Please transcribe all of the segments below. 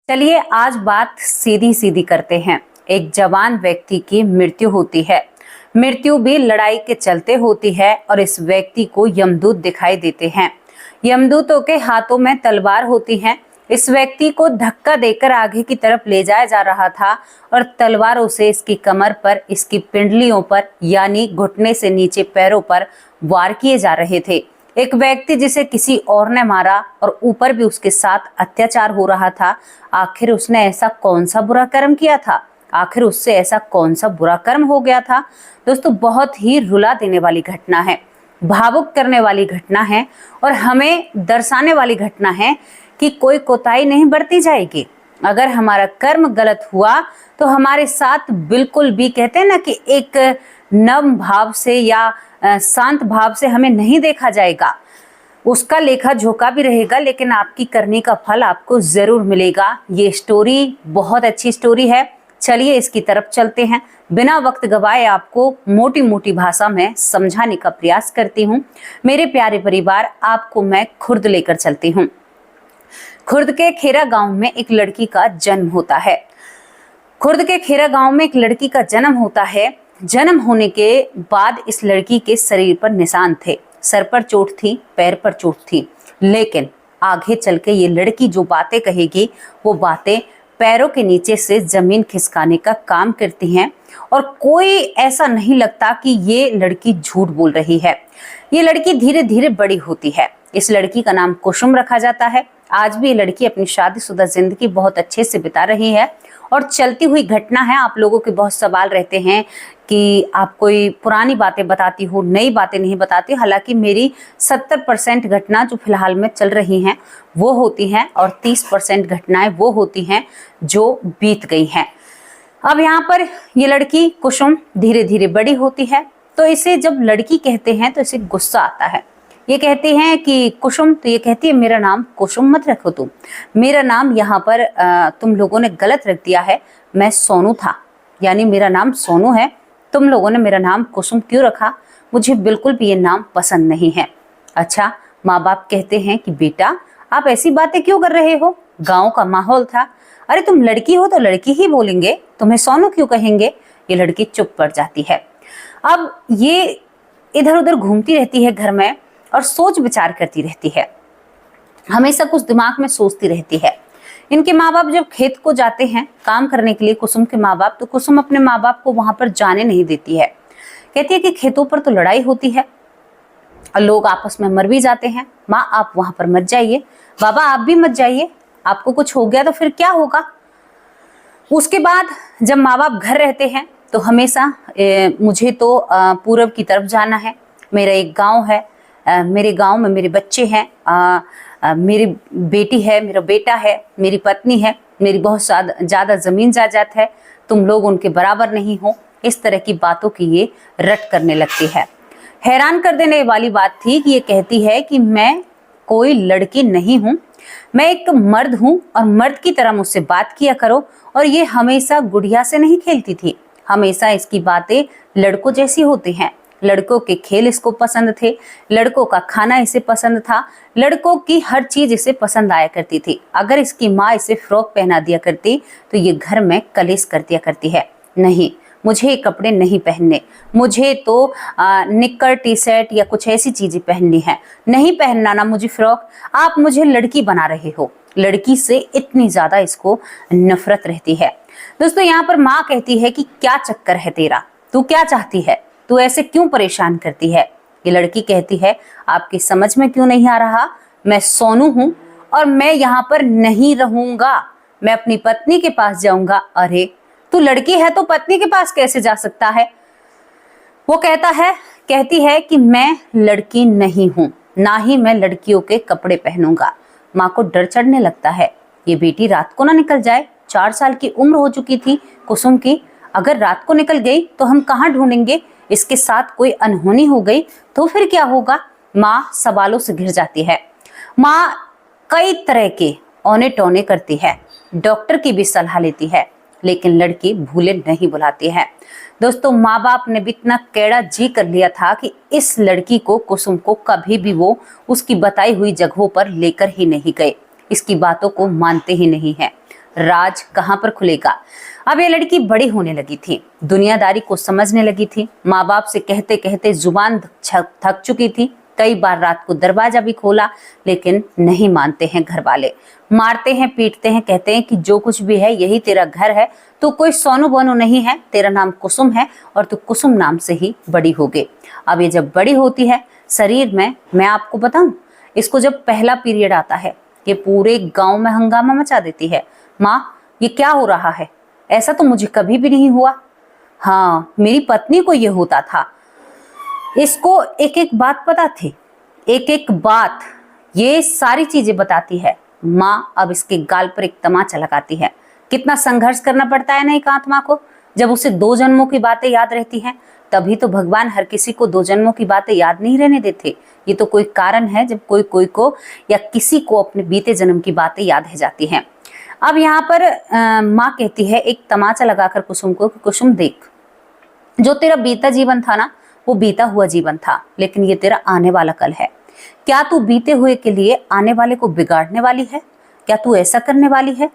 चलिए आज बात सीधी सीधी करते हैं। एक जवान व्यक्ति की मृत्यु होती है। मृत्यु भी लड़ाई के चलते होती है और इस व्यक्ति को यमदूत दिखाई देते हैं। यमदूतों के हाथों में तलवार होती है। इस व्यक्ति को धक्का देकर आगे की तरफ ले जाया जा रहा था और तलवारों से इसकी कमर पर, इसकी पिंडलियों पर यानी घुटने से नीचे पैरों पर वार किए जा रहे थे। एक व्यक्ति जिसे किसी और ने मारा और ऊपर भी उसके साथ अत्याचार हो रहा था। आखिर उसने ऐसा कौन सा बुरा कर्म किया था? आखिर उससे ऐसा कौन सा बुरा कर्म हो गया था? दोस्तों, बहुत ही रुला देने वाली घटना है, भावुक करने वाली घटना है और हमें दर्शाने वाली घटना है कि कोई कोताही नहीं बरती जाएगी। अगर हमारा कर्म गलत हुआ तो हमारे साथ बिल्कुल भी, कहते हैं ना कि एक नम भाव से या शांत भाव से हमें नहीं देखा जाएगा। उसका लेखा जोखा भी रहेगा, लेकिन आपकी करने का फल आपको जरूर मिलेगा। ये स्टोरी बहुत अच्छी स्टोरी है। चलिए इसकी तरफ चलते हैं। बिना वक्त गवाए आपको मोटी मोटी भाषा में समझाने का प्रयास करती हूँ। मेरे प्यारे परिवार, आपको मैं खुर्द लेकर चलती हूँ। खुर्द के खेरा गांव में एक लड़की का जन्म होता है। खुर्द के खेरा गांव में एक लड़की का जन्म होता है। जन्म होने के बाद इस लड़की के शरीर पर निशान थे। सर पर चोट थी, पैर पर चोट थी, लेकिन आगे चल के ये लड़की जो बातें कहेगी वो बातें पैरों के नीचे से जमीन खिसकाने का काम करती हैं और कोई ऐसा नहीं लगता कि ये लड़की झूठ बोल रही है। ये लड़की धीरे धीरे बड़ी होती है। इस लड़की का नाम कुसुम रखा जाता है। आज भी ये लड़की अपनी शादीशुदा जिंदगी बहुत अच्छे से बिता रही है और चलती हुई घटना है। आप लोगों के बहुत सवाल रहते हैं कि आप कोई पुरानी बातें बताती हो, नई बातें नहीं बताती। हालांकि मेरी 70% घटना जो फिलहाल में चल रही हैं वो होती हैं और 30% घटनाएं वो होती हैं जो बीत गई हैं। अब यहाँ पर ये लड़की कुसुम धीरे धीरे बड़ी होती है, तो इसे जब लड़की कहते हैं तो इसे गुस्सा आता है। ये कहते हैं कि कुसुम, तो ये कहती है मेरा नाम कुसुम मत रखो तुम, मेरा नाम यहाँ पर तुम लोगों ने गलत रख दिया है। मैं सोनू था, यानी मेरा नाम सोनू है। तुम लोगों ने मेरा नाम कुसुम क्यों रखा? मुझे बिल्कुल भी ये नाम पसंद नहीं है। अच्छा, माँ बाप कहते हैं कि बेटा आप ऐसी बातें क्यों कर रहे हो? गाँव का माहौल था। अरे तुम लड़की हो तो लड़की ही बोलेंगे, तुम्हें सोनू क्यों कहेंगे? ये लड़की चुप पड़ जाती है। अब ये इधर उधर घूमती रहती है घर में और सोच विचार करती रहती है, हमेशा कुछ दिमाग में सोचती रहती है। इनके माँ बाप जब खेत को जाते हैं काम करने के लिए, कुसुम के माँ बाप, तो कुसुम अपने माँ बाप को वहां पर जाने नहीं देती है। कहती है कि खेतों पर तो लड़ाई होती है और लोग आपस में मर भी जाते हैं। माँ आप वहां पर मत जाइए, बाबा आप भी मत जाइए, आपको कुछ हो गया तो फिर क्या होगा? उसके बाद जब माँ बाप घर रहते हैं तो हमेशा मुझे तो पूरब की तरफ जाना है, मेरा एक गाँव है, मेरे गांव में मेरे बच्चे हैं, मेरी बेटी है, मेरा बेटा है, मेरी पत्नी है, मेरी बहुत ज़्यादा ज़मीन जायदाद है, तुम लोग उनके बराबर नहीं हो। इस तरह की बातों की ये रट करने लगती है। हैरान कर देने वाली बात थी कि ये कहती है कि मैं कोई लड़की नहीं हूँ, मैं एक मर्द हूँ और मर्द की तरह मुझसे बात किया करो। और ये हमेशा गुड़िया से नहीं खेलती थी, हमेशा इसकी बातें लड़कों जैसी होती हैं। लड़कों के खेल इसको पसंद थे, लड़कों का खाना इसे पसंद था, लड़कों की हर चीज इसे पसंद आया करती थी। अगर इसकी माँ इसे फ्रॉक पहना दिया करती तो ये घर में कलेश कर दिया करती है। नहीं, मुझे ये कपड़े नहीं पहनने, मुझे तो निक्कर टी शर्ट या कुछ ऐसी चीजें पहननी है, नहीं पहनना ना मुझे फ्रॉक। आप मुझे लड़की बना रहे हो। लड़की से इतनी ज्यादा इसको नफरत रहती है। दोस्तों, यहाँ पर माँ कहती है कि क्या चक्कर है तेरा, तू क्या चाहती है, तू ऐसे क्यों परेशान करती है? ये लड़की कहती है आपकी समझ में क्यों नहीं आ रहा, मैं सोनू हूं और मैं यहाँ पर नहीं रहूंगा, मैं अपनी पत्नी के पास जाऊंगा। अरे तू लड़की है तो पत्नी के पास कैसे जा सकता है? वो कहती है कि मैं लड़की नहीं हूं, ना ही मैं लड़कियों के कपड़े पहनूंगा। माँ को डर चढ़ने लगता है, ये बेटी रात को ना निकल जाए। 4 साल की उम्र हो चुकी थी कुसुम की, अगर रात को निकल गई तो हम कहाँ ढूंढेंगे? इसके साथ कोई अनहोनी हो गई तो फिर क्या होगा? माँ सवालों से घिर जाती है। माँ कई तरह के औने टौने करती है, डॉक्टर की भी सलाह लेती है, लेकिन लड़की भूले नहीं बुलाती है। दोस्तों, माँ बाप ने भी इतना कैड़ा जी कर लिया था कि इस लड़की को, कुसुम को, कभी भी वो उसकी बताई हुई जगहों पर लेकर ही नहीं गए, इसकी बातों को मानते ही नहीं है। राज कहाँ पर खुलेगा। अब ये लड़की बड़ी होने लगी थी, दुनियादारी को समझने लगी थी। माँ बाप से कहते कहते जुबान थक चुकी थी। कई बार रात को दरवाजा भी खोला, लेकिन नहीं मानते हैं घर वाले। मारते हैं, पीटते हैं, कहते हैं कि जो कुछ भी है यही तेरा घर है, तू कोई सोनू बोनू नहीं है, तेरा नाम कुसुम है और तू कुसुम नाम से ही बड़ी होगी। अब ये जब बड़ी होती है शरीर में, मैं आपको बताऊं, इसको जब पहला पीरियड आता है ये पूरे गांव में हंगामा मचा देती है। माँ, ये क्या हो रहा है? ऐसा तो मुझे कभी भी नहीं हुआ। हाँ, मेरी पत्नी को ये होता था। इसको एक एक बात पता थी, एक एक बात, ये सारी चीजें बताती है। माँ अब इसके गाल पर एक तमाचा लगाती है। कितना संघर्ष करना पड़ता है ना एक आत्मा को, जब उसे 2 जन्मों की बातें याद रहती हैं। तभी तो भगवान हर किसी को 2 जन्मों की बातें याद नहीं रहने देते। ये तो कोई कारण है जब कोई कोई को या किसी को अपने बीते जन्म की बातें याद रह जाती हैं। अब यहाँ पर माँ कहती है एक तमाचा लगाकर कुसुम को कि कुसुम देख, जो तेरा बीता जीवन था ना वो बीता हुआ जीवन था, लेकिन ये तेरा आने वाला कल है। क्या तू बीते हुए के लिए आने वाले को बिगाड़ने वाली है? क्या तू ऐसा करने वाली है?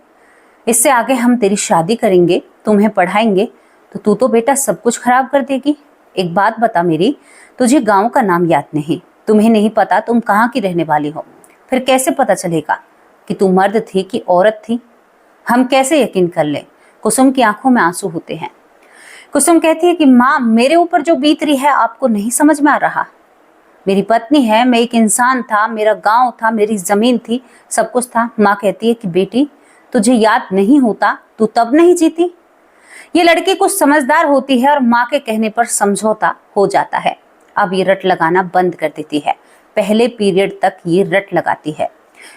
इससे आगे हम तेरी शादी करेंगे, तुम्हें पढ़ाएंगे, तो तू तो बेटा सब कुछ खराब कर देगी। एक बात बता मेरी, तुझे गांव का नाम याद नहीं, तुम्हें नहीं पता तुम कहाँ की रहने वाली हो, फिर कैसे पता चलेगा कि तू मर्द थी कि औरत थी? हम कैसे यकीन कर ले? कुसुम की आंखों में आंसू होते हैं। कुसुम कहती है कि माँ, मेरे ऊपर जो बीत रही है आपको नहीं समझ में आ रहा। मेरी पत्नी है, मैं एक इंसान था, मेरा गांव था, मेरी जमीन थी, सब कुछ था। माँ कहती है कि बेटी, तुझे याद नहीं होता, तू तब नहीं जीती। ये लड़की कुछ समझदार होती है और माँ के कहने पर समझौता हो जाता है। अब ये रट लगाना बंद कर देती है। पहले पीरियड तक ये रट लगाती है,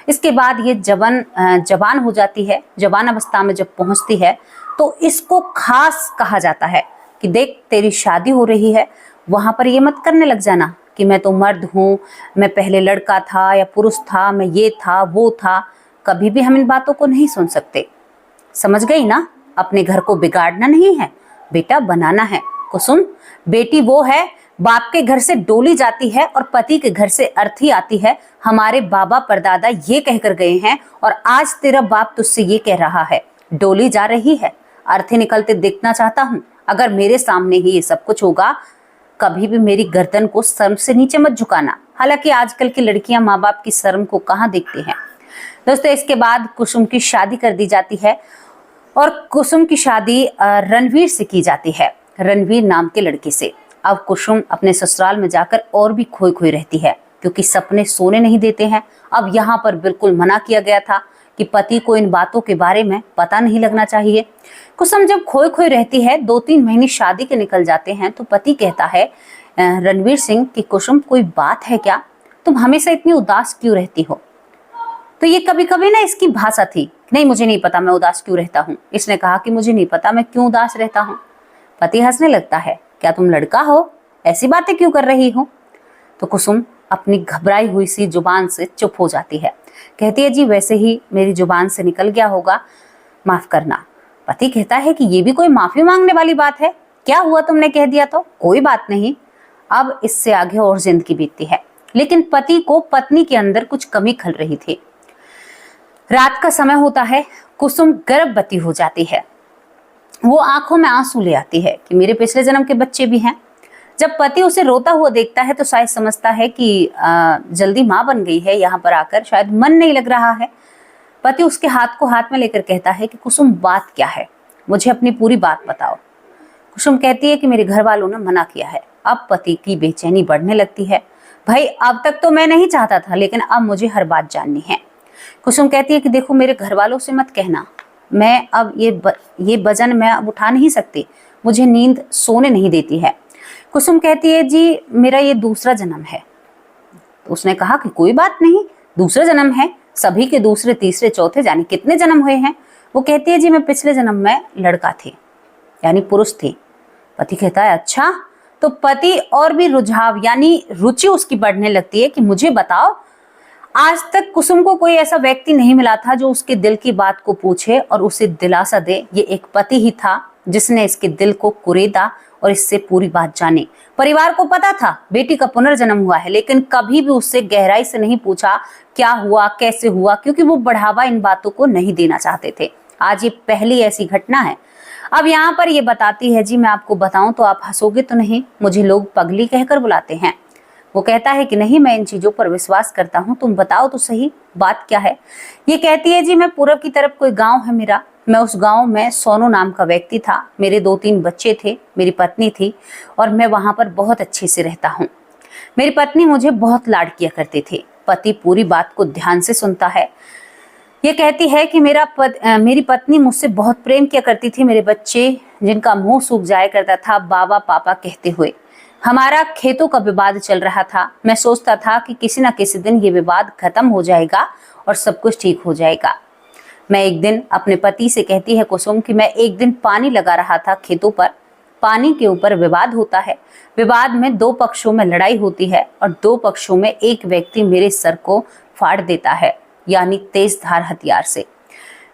इसके बाद ये जवान हो जाती है। जवान अवस्था में जब पहुंचती है तो इसको खास कहा जाता है कि देख, तेरी शादी हो रही है, वहां पर ये मत करने लग जाना कि मैं तो मर्द हूँ, मैं पहले लड़का था या पुरुष था, मैं ये था वो था। कभी भी हम इन बातों को नहीं सुन सकते। समझ गई ना? अपने घर को बिगाड़ना नहीं है बेटा, बनाना है। कुसुम, बेटी वो है बाप के घर से डोली जाती है और पति के घर से अर्थी आती है। हमारे बाबा परदादा ये कहकर गए हैं और आज तेरा बाप तुझसे ये कह रहा है, डोली जा रही है, अर्थी निकलते देखना चाहता हूँ। अगर मेरे सामने ही ये सब कुछ होगा, कभी भी मेरी गर्दन को शर्म से नीचे मत झुकाना। हालांकि आजकल की लड़कियां माँ बाप की शर्म को कहाँ देखती हैं। दोस्तों, इसके बाद कुसुम की शादी कर दी जाती है और कुसुम की शादी रणवीर से की जाती है, रणवीर नाम के लड़के से। अब कुसुम अपने ससुराल में जाकर और भी खोई खोई रहती है, क्योंकि सपने सोने नहीं देते हैं। अब यहाँ पर बिल्कुल मना किया गया था कि पति को इन बातों के बारे में पता नहीं लगना चाहिए। कुसुम जब खोई खोई रहती है, 2-3 महीने शादी के निकल जाते हैं, तो पति कहता है रणवीर सिंह कि कुसुम, कोई बात है क्या? तुम हमेशा इतनी उदास क्यों रहती हो? तो ये कभी कभी ना इसकी भाषा थी, नहीं मुझे नहीं पता मैं उदास क्यों रहता हूँ। इसने कहा कि मुझे नहीं पता मैं क्यों उदास रहता हूँ। पति हंसने लगता है, क्या तुम लड़का हो? ऐसी बातें क्यों कर रही हो? तो कुसुम अपनी घबराई हुई सी जुबान से चुप हो जाती है। कहती है, जी वैसे ही मेरी जुबान से निकल गया होगा, माफ करना। पति कहता है कि ये भी कोई माफी मांगने वाली बात है? क्या हुआ, तुमने कह दिया तो कोई बात नहीं। अब इससे आगे और जिंदगी बीतती है, लेकिन पति को पत्नी के अंदर कुछ कमी खल रही थी। रात का समय होता है, कुसुम गर्भवती हो जाती है। वो आंखों में आंसू ले आती है कि मेरे पिछले जन्म के बच्चे भी हैं। जब पति उसे रोता हुआ देखता है तो शायद समझता है कि जल्दी माँ बन गई है, यहाँ पर आकर शायद मन नहीं लग रहा है। पति उसके हाथ को हाथ में लेकर कहता है कि कुसुम, बात क्या है, मुझे अपनी पूरी बात बताओ। कुसुम कहती है कि मेरे घर वालों ने मना किया है। अब पति की बेचैनी बढ़ने लगती है। भाई, अब तक तो मैं नहीं चाहता था, लेकिन अब मुझे हर बात जाननी है। कुसुम कहती है कि देखो, मेरे घर वालों से मत कहना, मैं अब ये वजन मैं अब उठा नहीं सकती, मुझे नींद सोने नहीं देती है। कुसुम कहती है, जी मेरा ये दूसरा जन्म है। तो उसने कहा कि कोई बात नहीं, दूसरा जन्म है, सभी के दूसरे तीसरे चौथे जाने कितने जन्म हुए हैं। वो कहती है, जी मैं पिछले जन्म में लड़का थी, यानी पुरुष थी। पति कहता है, अच्छा। तो पति और भी रुझाव यानी रुचि उसकी बढ़ने लगती है कि मुझे बताओ, आज तक कुसुम को कोई ऐसा व्यक्ति नहीं मिला था जो उसके दिल की बात को पूछे और उसे दिलासा दे। ये एक पति ही था जिसने इसके दिल को कुरेदा और इससे पूरी बात जानी। परिवार को पता था बेटी का पुनर्जन्म हुआ है, लेकिन कभी भी उससे गहराई से नहीं पूछा क्या हुआ, कैसे हुआ, क्योंकि वो बढ़ावा इन बातों को नहीं देना चाहते थे। आज ये पहली ऐसी घटना है। अब यहाँ पर ये बताती है जी, मैं आपको बताऊं तो आप हंसोगे तो नहीं, मुझे लोग पगली कहकर बुलाते हैं। वो कहता है कि नहीं, मैं इन चीजों पर विश्वास करता हूँ, तुम बताओ तो सही बात क्या है। ये कहती है जी, मैं पूरब की तरफ कोई गांव है मेरा, मैं उस गांव में सोनू नाम का व्यक्ति था, मेरे 2-3 बच्चे थे, मेरी पत्नी थी और मैं वहां पर बहुत अच्छे से रहता हूँ। मेरी पत्नी मुझे बहुत लाड किया करते थे। पति पूरी बात को ध्यान से सुनता है। ये कहती है कि मेरी पत्नी मुझसे बहुत प्रेम किया करती थी। मेरे बच्चे जिनका मुंह सूख जाया करता था बाबा पापा कहते हुए। हमारा खेतों का विवाद चल रहा था। मैं सोचता था कि किसी न किसी दिन ये विवाद खत्म हो जाएगा और सब कुछ ठीक हो जाएगा। मैं एक दिन अपने पति से कहती है कुसुम कि मैं एक दिन पानी लगा रहा था खेतों पर। पानी के ऊपर विवाद होता है। विवाद में 2 पक्षों में लड़ाई होती है और 2 पक्षों में एक व्यक्ति मेरे सर को फाड़ देता है, यानी तेज धार हथियार से।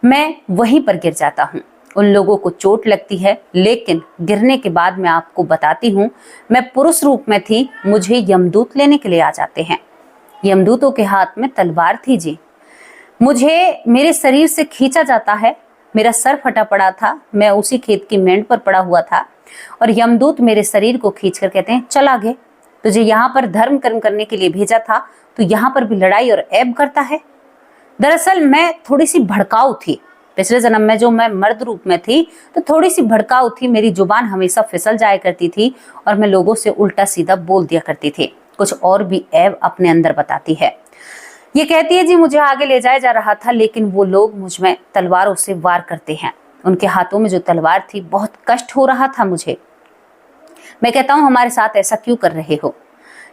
मैं वहीं पर गिर जाता हूँ। उन लोगों को चोट लगती है, लेकिन गिरने के बाद मैं आपको बताती हूँ, मैं पुरुष रूप में थी। मुझे यमदूत लेने के लिए आ जाते हैं। यमदूतों के हाथ में तलवार थी जी। मुझे मेरे शरीर से खींचा जाता है। मेरा सर फटा पड़ा था, मैं उसी खेत की मेंढ पर पड़ा हुआ था और यमदूत मेरे शरीर को खींचकर कहते हैं, चल आगे, तुझे यहाँ पर धर्म कर्म करने के लिए भेजा था, तो यहाँ पर भी लड़ाई और ऐब करता है। दरअसल मैं थोड़ी सी भड़काऊ थी। पिछले जन्म में जो मैं मर्द रूप में थी तो थोड़ी सी भड़काऊ थी। मेरी जुबान हमेशा फिसल जाया करती थी और मैं लोगों से उल्टा सीधा बोल दिया करती थी। कुछ और भी ऐब अपने अंदर बताती है। ये कहती है जी, मुझे आगे ले जाया जा रहा था, लेकिन वो लोग मुझ में तलवारों से वार करते हैं। उनके हाथों में जो तलवार थी, बहुत कष्ट हो रहा था मुझे। मैं कहता हूँ, हमारे साथ ऐसा क्यों कर रहे हो?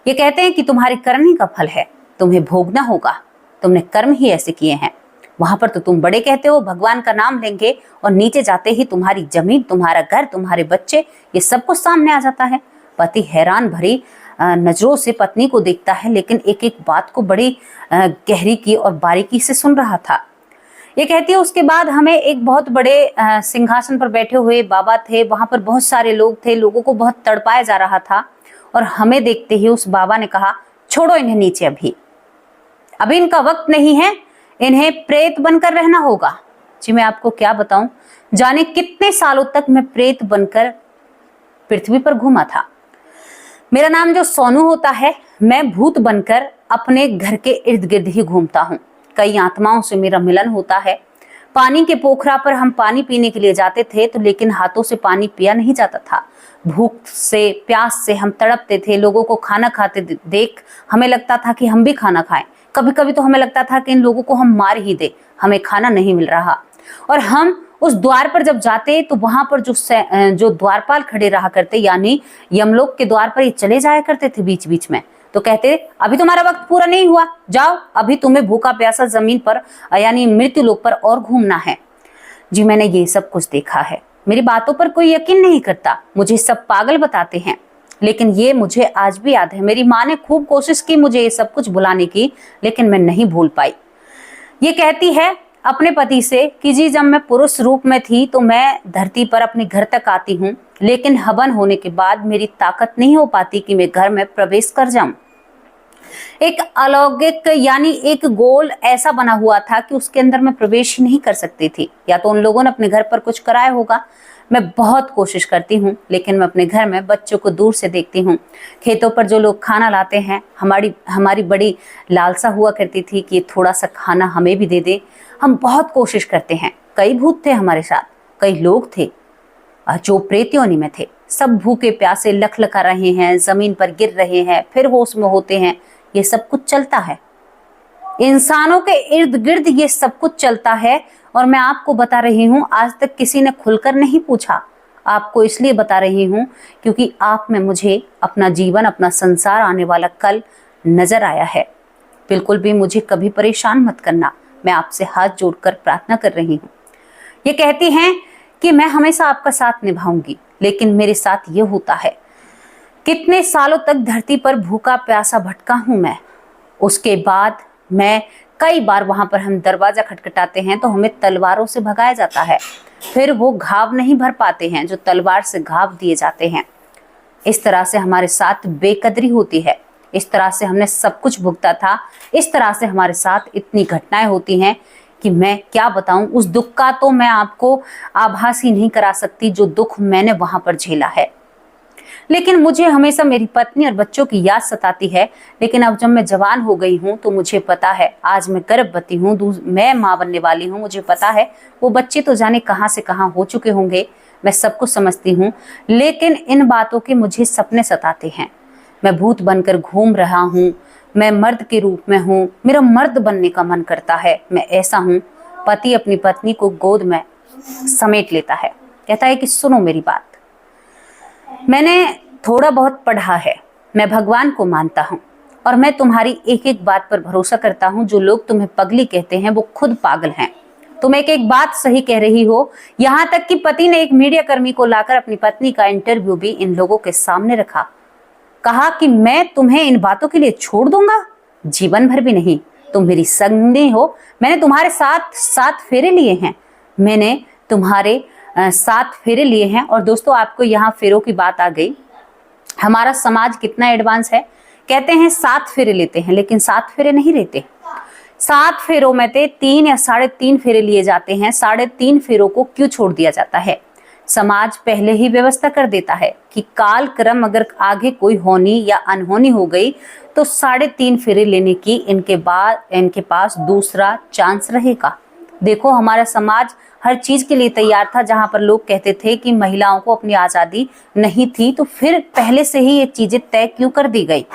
ये कहते हैं कि तुम्हारी करनी का फल है, तुम्हें भोगना होगा, तुमने कर्म ही ऐसे किए हैं। वहां पर तो तुम बड़े कहते हो भगवान का नाम लेंगे और नीचे जाते ही तुम्हारी जमीन, तुम्हारा घर, तुम्हारे बच्चे, ये सब कुछ सामने आ जाता है। पति हैरान भरी नजरों से पत्नी को देखता है, लेकिन एक एक बात को बड़ी गहरी की और बारीकी से सुन रहा था। ये कहती है, उसके बाद हमें एक बहुत बड़े सिंहासन पर बैठे हुए बाबा थे। वहां पर बहुत सारे लोग थे, लोगों को बहुत तड़पाया जा रहा था और हमें देखते ही उस बाबा ने कहा, छोड़ो इन्हें नीचे, अभी इनका वक्त नहीं है, इन्हें प्रेत बनकर रहना होगा। जी मैं आपको क्या बताऊं, जाने कितने सालों तक मैं प्रेत बनकर पृथ्वी पर घूमा था। मेरा नाम जो सोनू होता है, मैं भूत बनकर अपने घर के इर्द गिर्द ही घूमता हूँ। कई आत्माओं से मेरा मिलन होता है। पानी के पोखरा पर हम पानी पीने के लिए जाते थे, तो लेकिन हाथों से पानी पिया नहीं जाता था। भूख से, प्यास से हम तड़पते थे। लोगों को खाना खाते देख हमें लगता था कि हम भी खाना खाएं। कभी कभी तो हमें लगता था कि इन लोगों को हम मार ही दे, हमें खाना नहीं मिल रहा। और हम उस द्वार पर जब जाते तो वहां पर जो द्वारपाल खड़े रहा करते, यानी यमलोक के द्वार पर ये चले जाया करते थे बीच बीच में, तो कहते, अभी तुम्हारा वक्त पूरा नहीं हुआ, जाओ, अभी तुम्हें भूखा प्यासा जमीन पर यानी मृत्यु लोक पर और घूमना है। जी मैंने ये सब कुछ देखा है। मेरी बातों पर कोई यकीन नहीं करता, मुझे सब पागल बताते हैं, लेकिन ये मुझे आज भी याद है। मेरी माँ ने खूब कोशिश की मुझे ये सब कुछ भुलाने की, लेकिन मैं नहीं भूल पाई। ये कहती है अपने पति से कि जी जब मैं पुरुष रूप में थी तो मैं धरती पर अपने घर तक आती हूँ, लेकिन हवन होने के बाद मेरी ताकत नहीं हो पाती कि मैं घर में प्रवेश कर जाऊं। एक अलौकिक यानी एक गोल ऐसा बना हुआ था कि उसके अंदर मैं प्रवेश ही नहीं कर सकती थी। या तो उन लोगों ने अपने घर पर कुछ कराया होगा। मैं बहुत कोशिश करती हूँ, लेकिन मैं अपने घर में बच्चों को दूर से देखती हूँ। खेतों पर जो लोग खाना लाते हैं, हमारी बड़ी लालसा हुआ करती थी कि थोड़ा सा खाना हमें भी दे दे। हम बहुत कोशिश करते हैं। कई भूत थे हमारे साथ, कई लोग थे जो प्रेत योनि में थे। सब भूखे प्यासे लखलखा रहे हैं, जमीन पर गिर रहे हैं, फिर होश में होते हैं। ये सब कुछ चलता है, इंसानों के इर्द गिर्द ये सब कुछ चलता है। और मैं आपको बता रही हूँ, आज तक किसी ने खुलकर नहीं पूछा। आपको इसलिए बता रही हूँ क्योंकि आप में मुझे अपना जीवन, अपना संसार, आने वाला कल नजर आया है। बिल्कुल भी मुझे कभी परेशान मत करना, मैं आपसे हाथ जोड़कर प्रार्थना कर रही हूँ। ये कहती हैं कि मैं हमेशा आपका साथ निभाऊंगी, लेकिन मेरे साथ ये होता है, कितने सालों तक धरती पर भूखा प्यासा भटका हूं मैं। उसके बाद मैं कई बार वहां पर हम दरवाजा खटखटाते हैं तो हमें तलवारों से भगाया जाता है। फिर वो घाव नहीं भर पाते हैं जो तलवार से घाव दिए जाते हैं। इस तरह से हमारे साथ बेकदरी होती है। इस तरह से हमने सब कुछ भुगता था। इस तरह से हमारे साथ इतनी घटनाएं होती हैं। कि मैं क्या बताऊं, उस दुख का तो मैं आपको आभास ही नहीं करा सकती जो दुख मैंने वहां पर झेला है। लेकिन मुझे हमेशा मेरी पत्नी और बच्चों की याद सताती है। लेकिन अब जब मैं जवान हो गई हूँ तो मुझे पता है, आज मैं गर्भवती हूँ, मैं माँ बनने वाली हूँ, मुझे पता है वो बच्चे तो जाने कहाँ से कहाँ हो चुके होंगे, मैं सब कुछ समझती हूँ। लेकिन इन बातों के मुझे सपने सताते हैं। मैं भूत बनकर घूम रहा हूँ, मैं मर्द के रूप में हूँ, मेरा मर्द बनने का मन करता है, मैं ऐसा हूँ। पति अपनी पत्नी को गोद में समेट लेता है, कहता है कि सुनो मेरी बात, मैंने थोड़ा बहुत पढ़ा है, मैं भगवान को मानता हूँ और मैं तुम्हारी एक एक बात पर भरोसा करता हूँ। जो लोग तुम्हें पगली कहते हैं वो खुद पागल हैं। तुम एक एक बात सही कह रही हो। यहाँ तक कि पति ने एक मीडिया कर्मी को लाकर अपनी पत्नी का इंटरव्यू भी इन लोगों के सामने रखा। कहा कि मैं तुम्हें इन बातों के लिए छोड़ दूंगा, जीवन भर भी नहीं। तुम मेरी संगी हो, मैंने तुम्हारे साथ 7 फेरे लिए हैं, मैंने तुम्हारे 7 फेरे लिए हैं। और दोस्तों, आपको यहाँ फेरों की बात आ गई। हमारा समाज कितना एडवांस है, कहते हैं 7 फेरे लेते हैं, लेकिन 7 फेरे नहीं लेते। 7 फेरों में से 3 या 3.5 फेरे लिए जाते हैं। 3.5 फेरों को क्यों छोड़ दिया जाता है? समाज पहले ही व्यवस्था कर देता है कि काल क्रम अगर आगे कोई होनी या अनहोनी हो गई तो 3.5 फेरे लेने की इनके पास दूसरा चांस रहेगा। देखो, हमारा समाज हर चीज के लिए तैयार था। जहां पर लोग कहते थे कि महिलाओं को अपनी आजादी नहीं थी, तो फिर पहले से ही ये चीजें तय क्यों कर दी गई,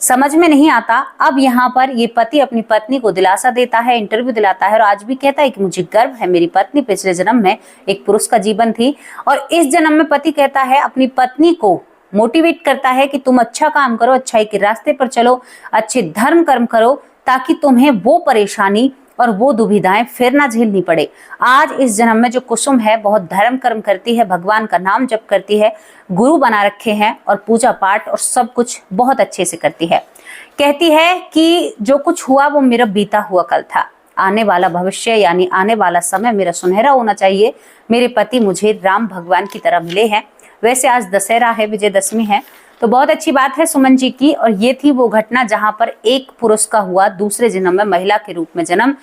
समझ में नहीं आता। अब यहाँ पर ये पति अपनी पत्नी को दिलासा देता है, इंटरव्यू दिलाता है और आज भी कहता है कि मुझे गर्व है, मेरी पत्नी पिछले जन्म में एक पुरुष का जीवन थी और इस जन्म में पति कहता है, अपनी पत्नी को मोटिवेट करता है कि तुम अच्छा काम करो, अच्छाई के रास्ते पर चलो, अच्छे धर्म कर्म करो, ताकि तुम्हें वो परेशानी और वो दुविधाएं फिर ना झेलनी पड़े। आज इस जन्म में जो कुसुम है बहुत धर्म कर्म करती है, भगवान का नाम जप करती है, गुरु बना रखे हैं और पूजा पाठ और सब कुछ बहुत अच्छे से करती है। कहती है कि जो कुछ हुआ वो मेरा बीता हुआ कल था, आने वाला भविष्य यानी आने वाला समय मेरा सुनहरा होना चाहिए। मेरे पति मुझे राम भगवान की तरह मिले हैं। वैसे आज दशहरा है, विजयदशमी है, तो बहुत अच्छी बात है सुमन जी की। और ये थी वो घटना जहां पर एक पुरुष का हुआ दूसरे जन्म में महिला के रूप में जन्म।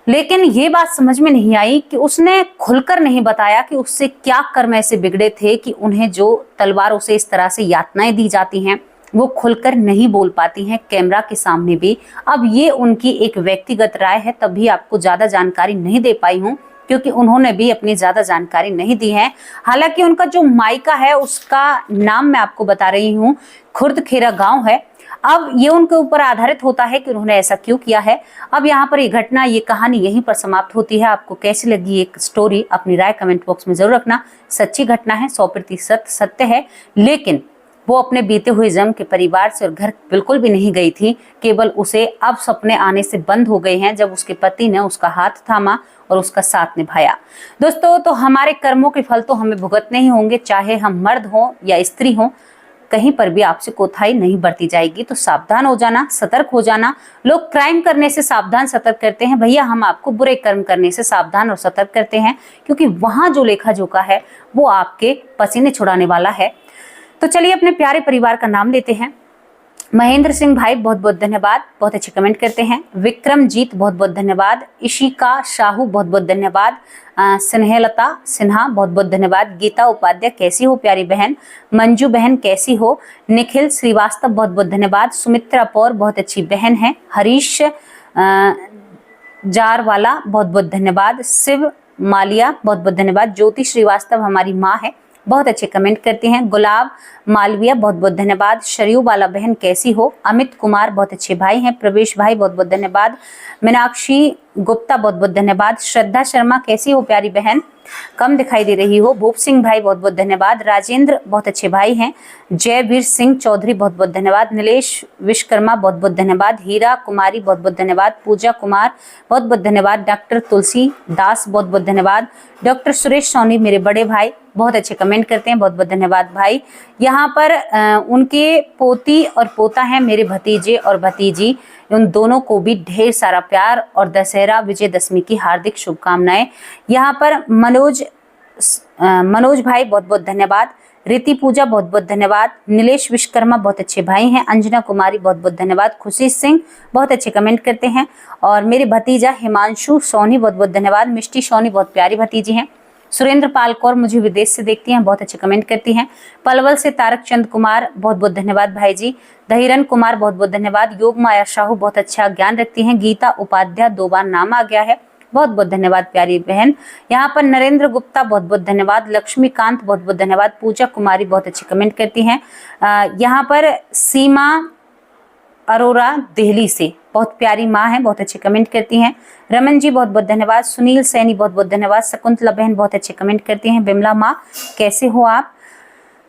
लेकिन ये बात समझ में नहीं आई कि उसने खुलकर नहीं बताया कि उससे क्या कर्म ऐसे बिगड़े थे कि उन्हें जो तलवारों से इस तरह से यातनाएं दी जाती हैं वो खुलकर नहीं बोल पाती हैं कैमरा के सामने भी। अब ये उनकी एक व्यक्तिगत राय है, तभी आपको ज्यादा जानकारी नहीं दे पाई हूँ क्योंकि उन्होंने भी अपनी ज्यादा जानकारी नहीं दी है। हालांकि उनका जो मायका है उसका नाम मैं आपको बता रही हूँ, खुर्दखेरा गांव है। अब ये उनके ऊपर आधारित होता है कि उन्होंने ऐसा क्यों किया है। अब यहाँ पर ये घटना, ये कहानी यहीं पर समाप्त होती है। आपको कैसी लगी ये स्टोरी, अपनी राय कमेंट बॉक्स में जरूर रखना। सच्ची घटना है, 100% सत्य है। लेकिन वो अपने बीते हुए जन्म के परिवार से और घर बिल्कुल भी नहीं गई थी, केवल उसे अब सपने आने से बंद हो गए हैं जब उसके पति ने उसका हाथ थामा और उसका साथ निभाया। दोस्तों, तो हमारे कर्मों के फल तो हमें भुगतने ही होंगे, चाहे हम मर्द हों या स्त्री हों। कहीं पर भी आपसे कोताही नहीं बरती जाएगी, तो सावधान हो जाना, सतर्क हो जाना। लोग क्राइम करने से सावधान सतर्क करते हैं, भैया हम आपको बुरे कर्म करने से सावधान और सतर्क करते हैं, क्योंकि वहां जो लेखा जोखा है वो आपके पसीने छुड़ाने वाला है। तो चलिए अपने प्यारे परिवार का नाम लेते हैं। महेंद्र सिंह भाई बहुत बहुत धन्यवाद, बहुत अच्छे कमेंट करते हैं। विक्रमजीत बहुत बहुत धन्यवाद। इशिका शाहू बहुत बहुत धन्यवाद। स्नेहलता सिन्हा बहुत बहुत धन्यवाद। गीता उपाध्याय कैसी हो प्यारी बहन। मंजू बहन कैसी हो। निखिल श्रीवास्तव बहुत बहुत धन्यवाद। सुमित्रा पौर बहुत अच्छी बहन है। हरीश जारवाला बहुत बहुत धन्यवाद। शिव मालिया बहुत बहुत धन्यवाद। ज्योति श्रीवास्तव हमारी माँ है, बहुत अच्छे कमेंट करते हैं। गुलाब मालविया बहुत बहुत धन्यवाद। शरीयू वाला बहन कैसी हो। अमित कुमार बहुत अच्छे भाई हैं। प्रवेश भाई बहुत बहुत धन्यवाद। मीनाक्षी गुप्ता बहुत बहुत धन्यवाद। श्रद्धा शर्मा कैसी हो प्यारी बहन, कम दिखाई दे रही हो। भूप सिंह भाई बहुत बहुत धन्यवाद। राजेंद्र बहुत अच्छे भाई हैं। जयवीर सिंह चौधरी बहुत बहुत धन्यवाद। नीलेश विश्वकर्मा बहुत बहुत धन्यवाद। हीरा कुमारी बहुत बहुत धन्यवाद। पूजा कुमार बहुत बहुत धन्यवाद। डॉक्टर तुलसी दास बहुत बहुत धन्यवाद। डॉक्टर सुरेश सोनी मेरे बड़े भाई बहुत अच्छे कमेंट करते हैं, बहुत बहुत धन्यवाद भाई। यहाँ पर उनके पोती और पोता हैं मेरे भतीजे और भतीजी, उन दोनों को भी ढेर सारा प्यार और दशहरा विजयदशमी की हार्दिक शुभकामनाएं। यहाँ पर मनोज भाई बहुत बहुत धन्यवाद। रीति पूजा बहुत बहुत धन्यवाद। नीलेश विश्वकर्मा बहुत अच्छे भाई हैं। अंजना कुमारी बहुत बहुत धन्यवाद। खुशी सिंह बहुत अच्छे कमेंट करते हैं। और मेरे भतीजा हिमांशु सोनी बहुत बहुत धन्यवाद। मिष्टी सोनी बहुत प्यारी भतीजी हैं। सुरेंद्र पाल कौर मुझे विदेश से देखती हैं, बहुत अच्छे कमेंट करती हैं। पलवल से तारक चंद कुमार बहुत बहुत धन्यवाद भाई जी। दहिरन कुमार बहुत बहुत धन्यवाद। योग माया साहू बहुत अच्छा ज्ञान रखती हैं। गीता उपाध्याय 2 बार नाम आ गया है, बहुत बहुत धन्यवाद प्यारी बहन। यहाँ पर नरेंद्र गुप्ता बहुत बहुत धन्यवाद। लक्ष्मीकांत बहुत बहुत धन्यवाद। पूजा कुमारी बहुत अच्छे कमेंट करती हैं। यहाँ पर सीमा अरोरा दिल्ली से बहुत प्यारी माँ है, बहुत अच्छे कमेंट करती हैं। रमन जी बहुत बहुत धन्यवाद। सुनील सैनी बहुत बहुत धन्यवाद। शकुंतला बहन बहुत अच्छे कमेंट करती हैं। बिमला माँ कैसे हो आप,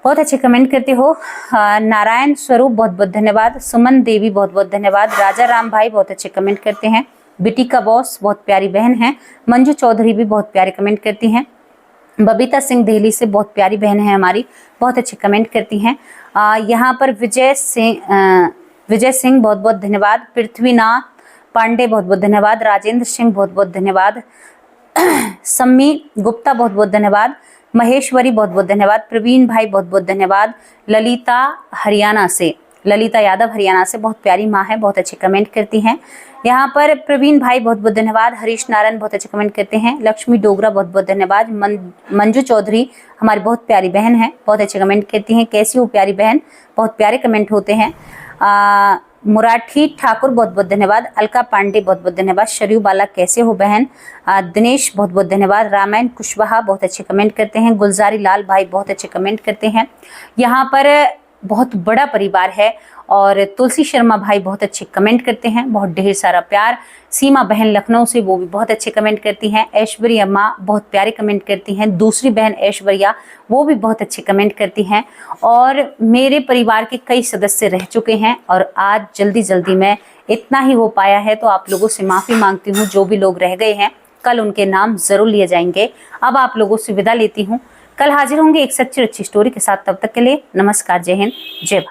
बहुत अच्छे कमेंट करते हो। नारायण स्वरूप बहुत बहुत धन्यवाद। सुमन देवी बहुत बहुत धन्यवाद। राजा राम भाई बहुत अच्छे कमेंट करते हैं। बिटी का बॉस बहुत प्यारी बहन है। मंजू चौधरी भी बहुत प्यारे कमेंट करती हैं। बबीता सिंह दिल्ली से बहुत प्यारी बहन है हमारी, बहुत अच्छे कमेंट करती हैं। यहाँ पर विजय सिंह बहुत बहुत धन्यवाद। पृथ्वीनाथ पांडे बहुत बहुत धन्यवाद। राजेंद्र सिंह बहुत बहुत धन्यवाद। सम्मी गुप्ता बहुत बहुत धन्यवाद। महेश्वरी बहुत बहुत धन्यवाद। प्रवीण भाई बहुत बहुत धन्यवाद। ललिता यादव हरियाणा से बहुत प्यारी माँ है, बहुत अच्छे कमेंट करती हैं। यहाँ पर प्रवीण भाई बहुत बहुत धन्यवाद। हरीश नारायण बहुत अच्छे कमेंट करते हैं। लक्ष्मी डोगरा बहुत बहुत धन्यवाद। मंजू चौधरी हमारी बहुत प्यारी बहन है, बहुत अच्छे कमेंट करती हैं। कैसी हो प्यारी बहन, बहुत प्यारे कमेंट होते हैं। मुराठी ठाकुर बहुत बहुत धन्यवाद। अलका पांडे बहुत बहुत धन्यवाद। शरीफ बाला कैसे हो बहन। दिनेश बहुत बहुत धन्यवाद। रामायण कुशवाहा बहुत अच्छे कमेंट करते हैं। गुलजारी लाल भाई बहुत अच्छे कमेंट करते हैं। यहाँ पर बहुत बड़ा परिवार है और तुलसी शर्मा भाई बहुत अच्छे कमेंट करते हैं, बहुत ढेर सारा प्यार। सीमा बहन लखनऊ से, वो भी बहुत अच्छे कमेंट करती हैं। ऐश्वर्या माँ बहुत प्यारे कमेंट करती हैं। दूसरी बहन ऐश्वर्या, वो भी बहुत अच्छे कमेंट करती हैं। और मेरे परिवार के कई सदस्य रह चुके हैं और आज जल्दी में इतना ही हो पाया है, तो आप लोगों से माफ़ी मांगती हूँ। जो भी लोग रह गए हैं कल उनके नाम ज़रूर लिए जाएंगे। अब आप लोगों से विदा लेती हूँ। कल हाजिर होंगे एक सच्ची अच्छी स्टोरी के साथ। तब तक के लिए नमस्कार, जय हिंद, जय भारत।